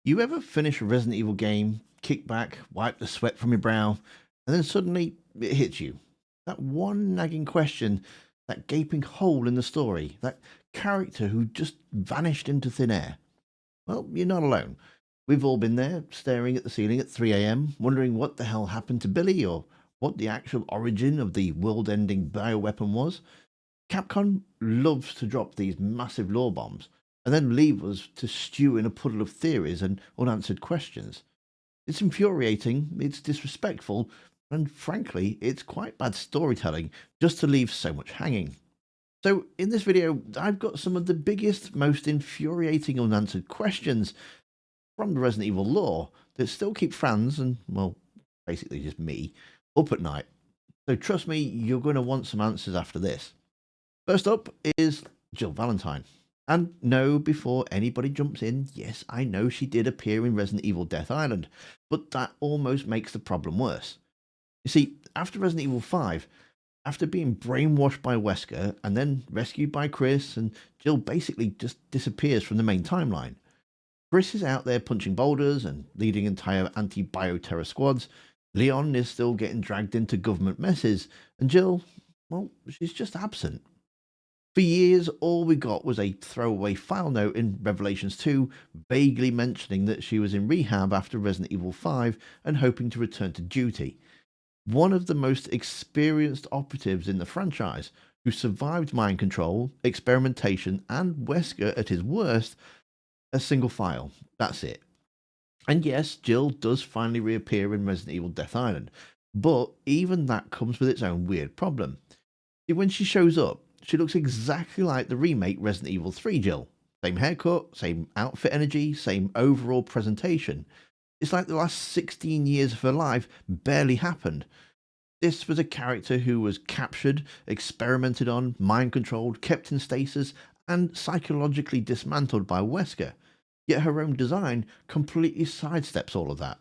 You ever finish a Resident Evil game, kick back, wipe the sweat from your brow, and then suddenly it hits you? That one nagging question, that gaping hole in the story, that character who just vanished into thin air. Well, you're not alone. We've all been there, staring at the ceiling at 3 a.m., wondering what the hell happened to Billy or what the actual origin of the world ending bioweapon was. Capcom loves to drop these massive lore bombs and then leave us to stew in a puddle of theories and unanswered questions. It's infuriating, it's disrespectful, and frankly, it's quite bad storytelling just to leave so much hanging. So, in this video, I've got some of the biggest, most infuriating unanswered questions from the Resident Evil lore that still keep fans and, well, basically just me, up at night. So, trust me, you're going to want some answers after this. First up is Jill Valentine. And no, before anybody jumps in, yes, I know she did appear in Resident Evil Death Island, but that almost makes the problem worse. You see, after Resident Evil 5, after being brainwashed by Wesker and then rescued by Chris, and Jill basically just disappears from the main timeline. Chris is out there punching boulders and leading entire anti-bioterror squads. Leon is still getting dragged into government messes, and Jill, well, she's just absent. For years, all we got was a throwaway file note in Revelations 2, vaguely mentioning that she was in rehab after Resident Evil 5 and hoping to return to duty. One of the most experienced operatives in the franchise, who survived mind control, experimentation, and Wesker at his worst, a single file. That's it. And yes, Jill does finally reappear in Resident Evil Death Island, but even that comes with its own weird problem. See, when she shows up, she looks exactly like the remake Resident Evil 3 Jill. Same haircut, same outfit energy, same overall presentation. It's like the last 16 years of her life barely happened. This was a character who was captured, experimented on, mind controlled, kept in stasis, and psychologically dismantled by Wesker. Yet her own design completely sidesteps all of that.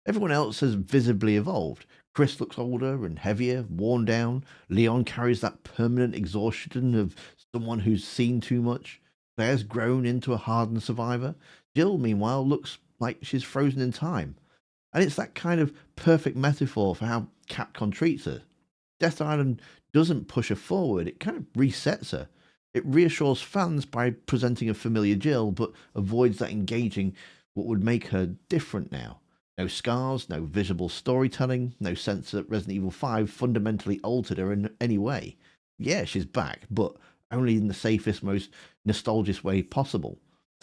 Everyone else has visibly evolved. Chris looks older and heavier, worn down. Leon carries that permanent exhaustion of someone who's seen too much. Claire's grown into a hardened survivor. Jill, meanwhile, looks like she's frozen in time. And it's that kind of perfect metaphor for how Capcom treats her. Death Island doesn't push her forward, it kind of resets her. It reassures fans by presenting a familiar Jill, but avoids that engaging what would make her different now. No scars, no visible storytelling, no sense that Resident Evil 5 fundamentally altered her in any way. Yeah, she's back, but only in the safest, most nostalgic way possible.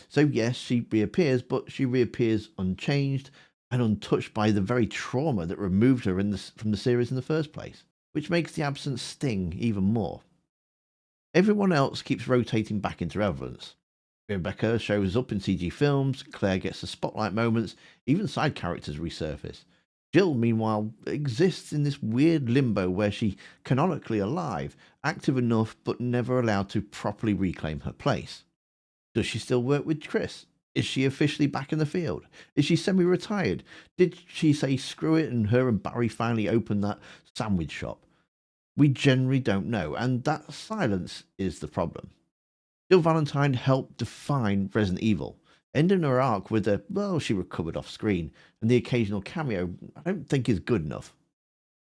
So yes, she reappears, but she reappears unchanged and untouched by the very trauma that removed her from the series in the first place, which makes the absence sting even more. Everyone else keeps rotating back into relevance. Rebecca shows up in CG films, Claire gets the spotlight moments, even side characters resurface. Jill, meanwhile, exists in this weird limbo where she canonically alive, active enough but never allowed to properly reclaim her place. Does she still work with Chris? Is she officially back in the field? Is she semi-retired? Did she say screw it and her and Barry finally open that sandwich shop? We generally don't know, and that silence is the problem. Jill Valentine helped define Resident Evil, ending her arc with a, well, she recovered off screen, and the occasional cameo I don't think is good enough.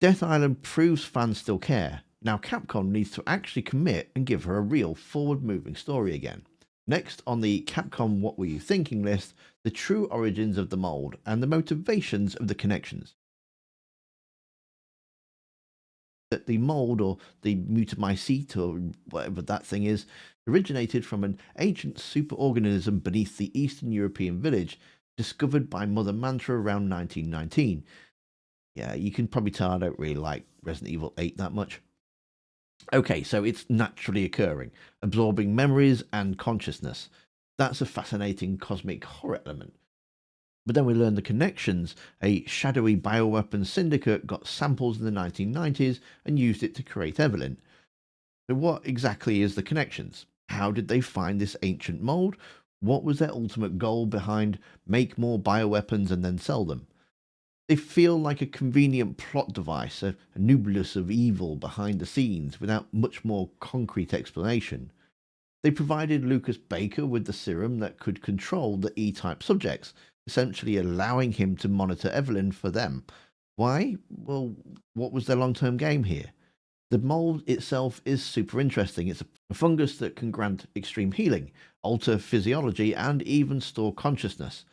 Death Island proves fans still care. Now Capcom needs to actually commit and give her a real forward-moving story again. Next on the Capcom What Were You Thinking list, the true origins of the mold and the motivations of the connections. That the mold, or the mutamycete, or whatever that thing is, originated from an ancient superorganism beneath the Eastern European village, discovered by Mother Mantra around 1919. Yeah, you can probably tell I don't really like Resident Evil 8 that much. Okay, so it's naturally occurring, absorbing memories and consciousness. That's a fascinating cosmic horror element. But then we learn the connections. A shadowy bioweapon syndicate got samples in the 1990s and used it to create Evelyn. So what exactly is the connections? How did they find this ancient mold? What was their ultimate goal behind make more bioweapons and then sell them? They feel like a convenient plot device, a nucleus of evil behind the scenes without much more concrete explanation. They provided Lucas Baker with the serum that could control the E-type subjects, essentially allowing him to monitor Evelyn for them. Why? Well, what was their long term game here? The mold itself is super interesting. It's a fungus that can grant extreme healing, alter physiology, and even store consciousness.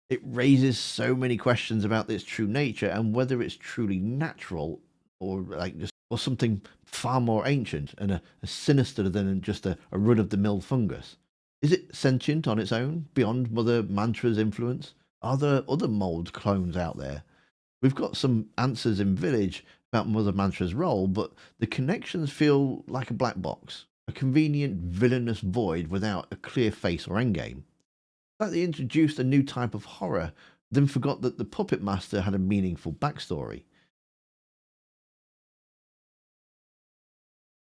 It raises so many questions about its true nature and whether it's truly natural or like just or something far more ancient and a sinister than just a run of the mill fungus. Is it sentient on its own, beyond Mother Mantra's influence? Are there other mold clones out there? We've got some answers in Village about Mother Mantra's role, but the connections feel like a black box, a convenient villainous void without a clear face or endgame. Like they introduced a new type of horror, then forgot that the puppet master had a meaningful backstory.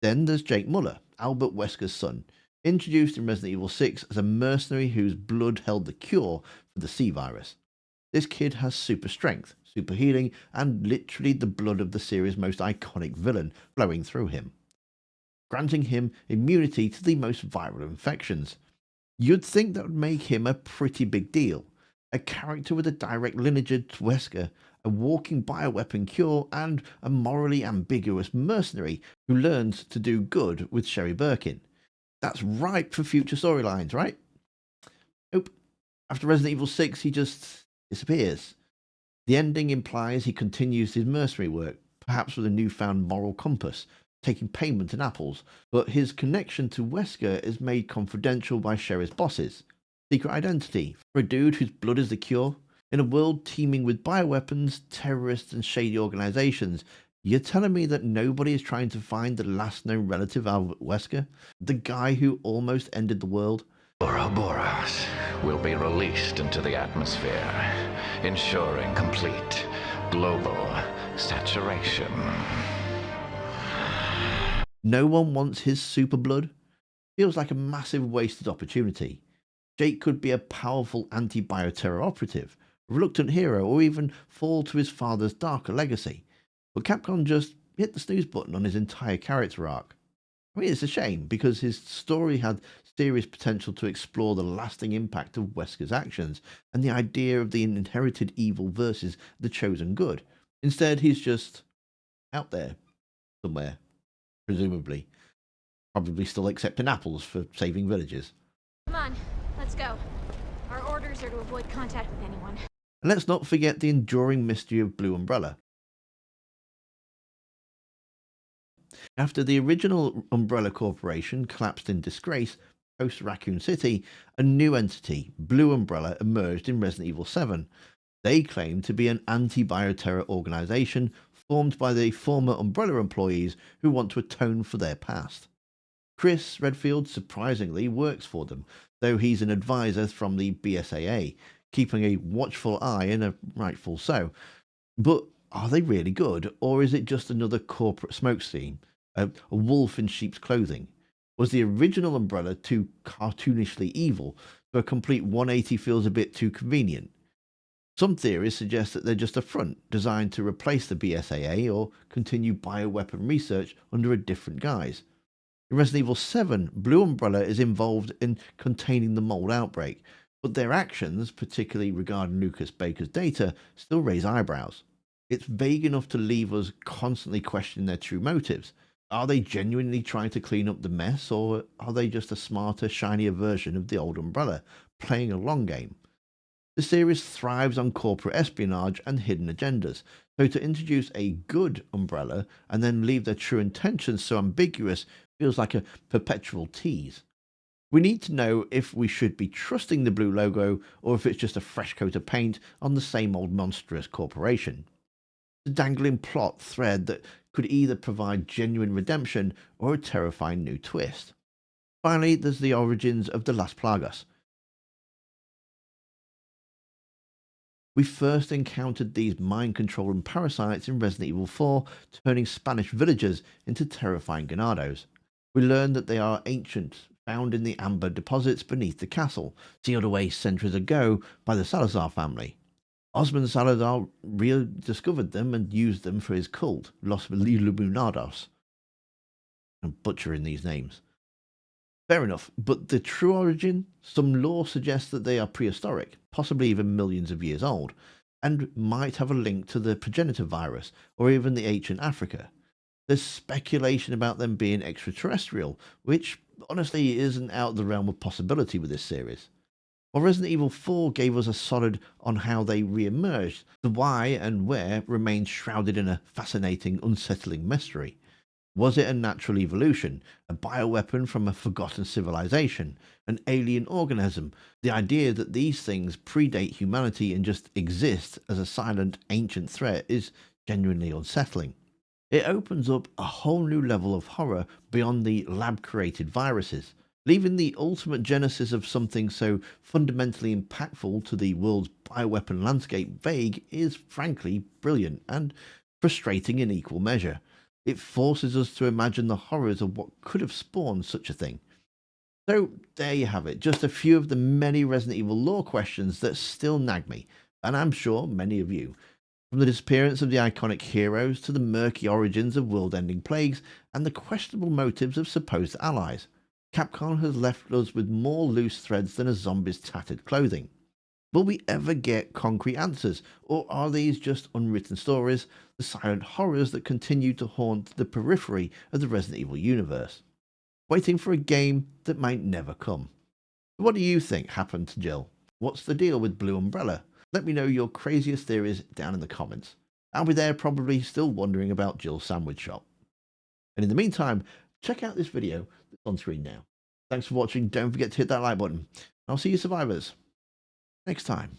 Then there's Jake Muller, Albert Wesker's son, introduced in Resident Evil 6 as a mercenary whose blood held the cure for the C virus. This kid has super strength, super healing, and literally the blood of the series' most iconic villain flowing through him, granting him immunity to the most viral infections. You'd think that would make him a pretty big deal. A character with a direct lineage to Wesker, a walking bioweapon cure, and a morally ambiguous mercenary who learns to do good with Sherry Birkin. That's ripe for future storylines, right? Nope. After Resident Evil 6, he just disappears. The ending implies he continues his mercenary work, perhaps with a newfound moral compass, taking payment in apples, but his connection to Wesker is made confidential by Sherry's bosses. Secret identity for a dude whose blood is the cure? In a world teeming with bioweapons, terrorists, and shady organizations, you're telling me that nobody is trying to find the last known relative of Albert Wesker? The guy who almost ended the world? Ouroboros will be released into the atmosphere, ensuring complete global saturation. No one wants his super blood? Feels like a massive wasted opportunity. Jake could be a powerful anti-bioterror operative, a reluctant hero, or even fall to his father's darker legacy. But Capcom just hit the snooze button on his entire character arc. I mean, it's a shame because his story had serious potential to explore the lasting impact of Wesker's actions and the idea of the inherited evil versus the chosen good. Instead, he's just out there somewhere, presumably, probably still accepting apples for saving villages. Come on, let's go. Our orders are to avoid contact with anyone. And let's not forget the enduring mystery of Blue Umbrella. After the original Umbrella Corporation collapsed in disgrace post Raccoon City, a new entity, Blue Umbrella, emerged in Resident Evil 7. They claim to be an anti-bioterror organization formed by the former Umbrella employees who want to atone for their past. Chris Redfield surprisingly works for them, though he's an advisor from the BSAA, keeping a watchful eye, and a rightful so. But are they really good, or is it just another corporate smokescreen? A wolf in sheep's clothing? Was the original Umbrella too cartoonishly evil, so a complete 180 feels a bit too convenient? Some theories suggest that they're just a front designed to replace the BSAA or continue bioweapon research under a different guise. In Resident Evil 7, Blue Umbrella is involved in containing the mold outbreak, but their actions, particularly regarding Lucas Baker's data, still raise eyebrows. It's vague enough to leave us constantly questioning their true motives. Are they genuinely trying to clean up the mess, or are they just a smarter, shinier version of the old Umbrella, playing a long game? The series thrives on corporate espionage and hidden agendas, so to introduce a good Umbrella and then leave their true intentions so ambiguous feels like a perpetual tease. We need to know if we should be trusting the blue logo or if it's just a fresh coat of paint on the same old monstrous corporation. A dangling plot thread that could either provide genuine redemption or a terrifying new twist. Finally, there's the origins of the Las Plagas. We first encountered these mind-controlling parasites in Resident Evil 4, turning Spanish villagers into terrifying ganados. We learned that they are ancient, found in the amber deposits beneath the castle, sealed away centuries ago by the Salazar family. Osmond Salazar rediscovered them and used them for his cult, Los Illuminados. I'm butchering these names. Fair enough, but the true origin, some lore suggests that they are prehistoric, possibly even millions of years old, and might have a link to the progenitor virus or even the ancient Africa. There's speculation about them being extraterrestrial, which honestly isn't out of the realm of possibility with this series. While Resident Evil 4 gave us a solid on how they re-emerged, the why and where remains shrouded in a fascinating, unsettling mystery. Was it a natural evolution, a bioweapon from a forgotten civilization, an alien organism? The idea that these things predate humanity and just exist as a silent, ancient threat is genuinely unsettling. It opens up a whole new level of horror beyond the lab-created viruses. Leaving the ultimate genesis of something so fundamentally impactful to the world's bioweapon landscape vague is frankly brilliant and frustrating in equal measure. It forces us to imagine the horrors of what could have spawned such a thing. So there you have it, just a few of the many Resident Evil lore questions that still nag me, and I'm sure many of you. From the disappearance of the iconic heroes to the murky origins of world-ending plagues and the questionable motives of supposed allies, Capcom has left us with more loose threads than a zombie's tattered clothing. Will we ever get concrete answers, or are these just unwritten stories, the silent horrors that continue to haunt the periphery of the Resident Evil universe, waiting for a game that might never come? What do you think happened to Jill? What's the deal with Blue Umbrella? Let me know your craziest theories down in the comments. I'll be there probably still wondering about Jill's sandwich shop. And in the meantime, check out this video that's on screen now. Thanks for watching. Don't forget to hit that like button. I'll see you survivors next time.